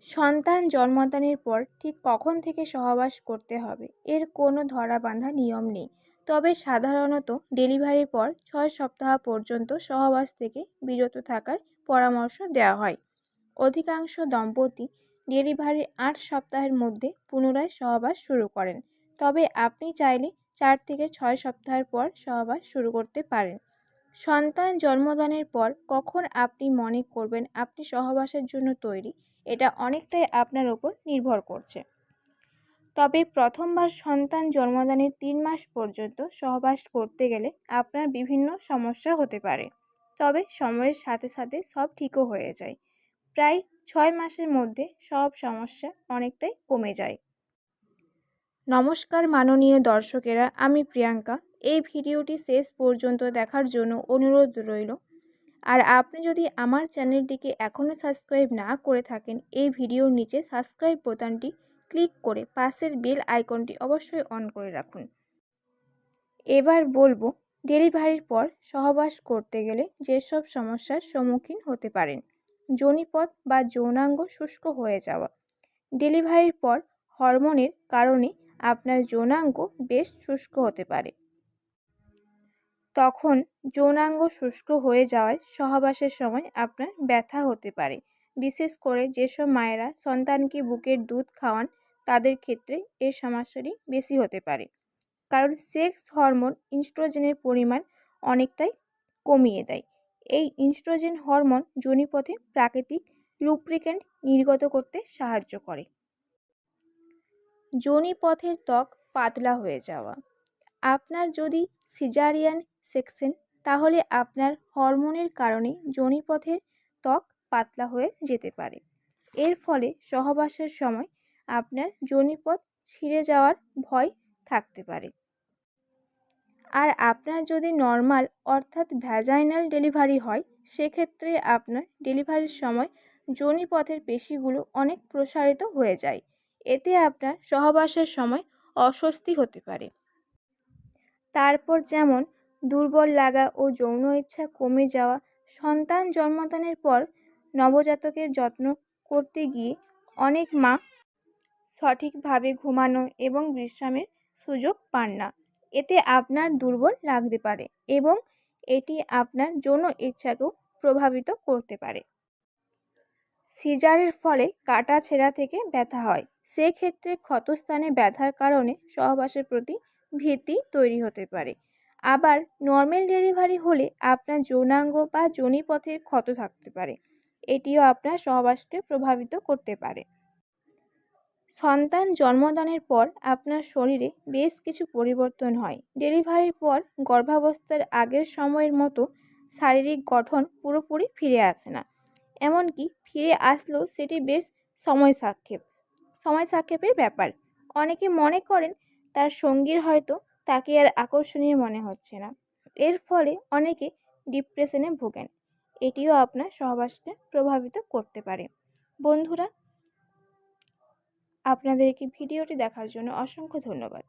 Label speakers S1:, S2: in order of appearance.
S1: সন্তান জন্মদানের পর ঠিক কখন থেকে সহবাস করতে হবে এর কোনো ধরাবাঁধা নিয়ম নেই। তবে সাধারণত ডেলিভারির পর 6 সপ্তাহ পর্যন্ত সহবাস থেকে বিরত থাকার পরামর্শ দেওয়া হয়। অধিকাংশ দম্পতি ডেলিভারির 8 সপ্তাহের মধ্যে পুনরায় সহবাস শুরু করেন। তবে আপনি চাইলে 4 থেকে 6 সপ্তাহের পর সহবাস শুরু করতে পারেন। সন্তান জন্মদানের পর কখন আপনি মনে করবেন আপনি সহবাসের জন্য তৈরি, এটা অনেকটাই আপনার ওপর নির্ভর করছে। তবে প্রথমবার সন্তান জন্মদানের 3 মাস পর্যন্ত সহবাস করতে গেলে আপনার বিভিন্ন সমস্যা হতে পারে। তবে সময়ের সাথে সাথে সব ঠিকও হয়ে যায়। প্রায় 6 মাসের মধ্যে সব সমস্যা অনেকটাই কমে যায়। নমস্কার মাননীয় দর্শকেরা, আমি প্রিয়াঙ্কা। এই ভিডিওটি শেষ পর্যন্ত দেখার জন্য অনুরোধ রইল। আর আপনি যদি আমার চ্যানেলটিকে এখনও সাবস্ক্রাইব না করে থাকেন, এই ভিডিওর নিচে সাবস্ক্রাইব বোতামটি ক্লিক করে পাশের বেল আইকনটি অবশ্যই অন করে রাখুন। এবার বলবো ডেলিভারির পর সহবাস করতে গেলে যেসব সমস্যার সম্মুখীন হতে পারেন। যোনিপথ বা যৌনাঙ্গ শুষ্ক হয়ে যাওয়া। ডেলিভারির পর হরমোনের কারণে আপনার যৌনাঙ্গ বেশ শুষ্ক হতে পারে। তখন যৌনাঙ্গ শুষ্ক হয়ে যাওয়ায় সহবাসের সময় আপনার ব্যথা হতে পারে। বিশেষ করে যেসব মায়েরা সন্তানকে বুকের দুধ খাওয়ান তাদের ক্ষেত্রে এই সমস্যাটি বেশি হতে পারে, কারণ সেক্স হরমোন ইস্ট্রোজেনের পরিমাণ অনেকটাই কমিয়ে দেয়। এই ইস্ট্রোজেন হরমোন যোনিপথে প্রাকৃতিক লুব্রিক্যান্ট নির্গত করতে সাহায্য করে। যোনিপথের ত্বক পাতলা হয়ে যাওয়া। আপনার যদি সিজারিয়ান সেকশন, তাহলে আপনার হরমোনের কারণে যোনিপথের ত্বক পাতলা হয়ে যেতে পারে। এর ফলে সহবাসের সময় আপনার যোনিপথ ছিঁড়ে যাওয়ার ভয় থাকতে পারে। আর আপনার যদি নর্মাল অর্থাৎ ভ্যাজাইনাল ডেলিভারি হয়, সেক্ষেত্রে আপনার ডেলিভারির সময় যোনিপথের পেশিগুলো অনেক প্রসারিত হয়ে যায়। এতে আপনার সহবাসের সময় অস্বস্তি হতে পারে। তারপর যেমন দুর্বল লাগা ও যৌন ইচ্ছা কমে যাওয়া। সন্তান জন্মদানের পর নবজাতকের যত্ন করতে গিয়ে অনেক মা সঠিকভাবে ঘুমানো এবং বিশ্রামের সুযোগ পান না। এতে আপনার দুর্বল লাগতে পারে এবং এটি আপনার যৌন ইচ্ছাকেও প্রভাবিত করতে পারে। সিজারের ফলে কাটা ছেঁড়া থেকে ব্যথা হয়, সেক্ষেত্রে ক্ষতস্থানে ব্যথার কারণে সহবাসের প্রতি ভীতি তৈরি হতে পারে। আবার নর্মাল ডেলিভারি হলে আপনার যৌনাঙ্গ বা যোনিপথের ক্ষত থাকতে পারে, এটিও আপনার সহবাসকে প্রভাবিত করতে পারে। সন্তান জন্মদানের পর আপনার শরীরে বেশ কিছু পরিবর্তন হয়। ডেলিভারির পর গর্ভাবস্থার আগের সময়ের মতো শারীরিক গঠন পুরোপুরি ফিরে আসে না। এমনকি ফিরে আসলেও সেটি বেশ সময় সাপেক্ষের ব্যাপার। অনেকে মনে করেন তার সঙ্গীর হয়তো তাকে আর আকর্ষণীয় মনে হচ্ছে না। এর ফলে অনেকে ডিপ্রেশনে ভোগেন। এটিও আপনার সহবাসকে প্রভাবিত করতে পারে। বন্ধুরা, আপনাদেরকে ভিডিওটি দেখার জন্য অসংখ্য ধন্যবাদ।